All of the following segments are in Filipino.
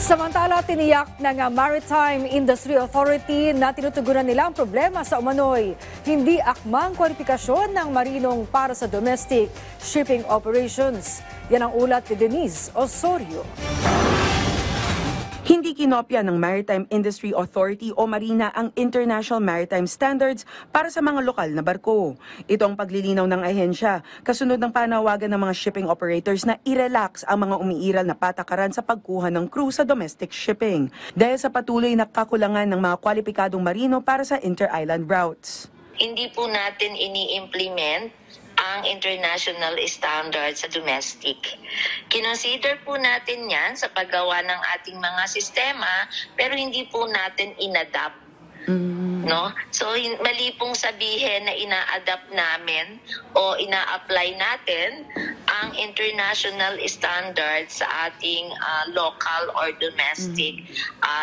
Samantala, tiniyak ng Maritime Industry Authority na tinutugunan nila ang problema sa umano'y hindi akmang kwalifikasyon ng marinong para sa domestic shipping operations. Yan ang ulat ni Denise Osorio. Hindi kinopya ng Maritime Industry Authority o Marina ang International Maritime Standards para sa mga lokal na barko. Ito ang paglilinaw ng ahensya kasunod ng panawagan ng mga shipping operators na i-relax ang mga umiiral na patakaran sa pagkuha ng crew sa domestic shipping dahil sa patuloy na kakulangan ng mga kwalipikadong marino para sa inter-island routes. Hindi po natin ini-implement ang international standard sa domestic. Kinonsider po natin yan sa paggawa ng ating mga sistema, pero hindi po natin inadapt. No? So, mali pong sabihin na ina-adapt namin o ina-apply natin ang international standards sa ating local or domestic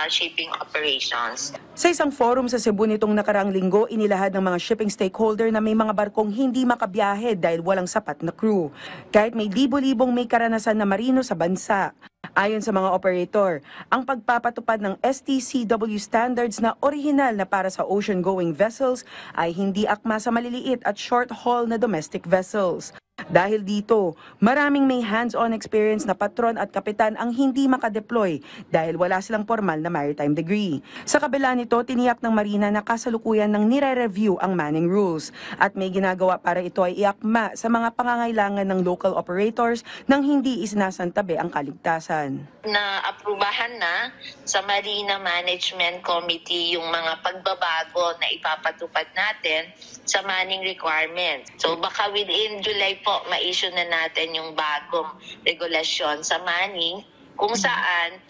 shipping operations. Sa isang forum sa Cebu nitong nakaraang linggo, inilahad ng mga shipping stakeholder na may mga barkong hindi makabiyahe dahil walang sapat na crew. Kahit may libo-libong may karanasan na marino sa bansa. Ayon sa mga operator, ang pagpapatupad ng STCW standards na orihinal na para sa ocean-going vessels ay hindi akma sa maliliit at short-haul na domestic vessels. Dahil dito, maraming may hands-on experience na patron at kapitan ang hindi makadeploy dahil wala silang formal na maritime degree. Sa kabila nito, tiniyak ng Marina na kasalukuyan ng nire-review ang manning rules at may ginagawa para ito ay iakma sa mga pangangailangan ng local operators nang hindi isinasantabi ang kaligtasan. Na-aprubahan na sa Marina Management Committee yung mga pagbabago na ipapatupad natin sa manning requirements. So baka within July po, ma-issue na natin yung bagong regulasyon sa manning kung saan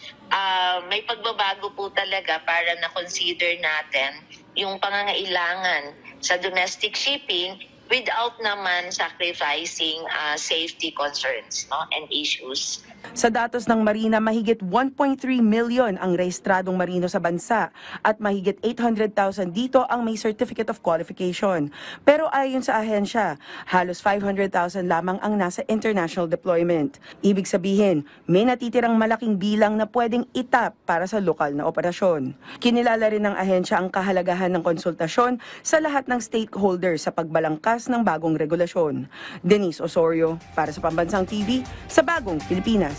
may pagbabago po talaga para na-consider natin yung pangangailangan sa domestic shipping without naman sacrificing safety concerns, no, and issues. Sa datos ng Marina, mahigit 1.3 million ang rehistradong marino sa bansa at mahigit 800,000 dito ang may Certificate of Qualification. Pero ayon sa ahensya, halos 500,000 lamang ang nasa international deployment. Ibig sabihin, may natitirang malaking bilang na pwedeng itap para sa lokal na operasyon. Kinilala rin ng ahensya ang kahalagahan ng konsultasyon sa lahat ng stakeholders sa pagbalangkas ng bagong regulasyon. Denise Osorio, para sa Pambansang TV, sa Bagong Pilipinas.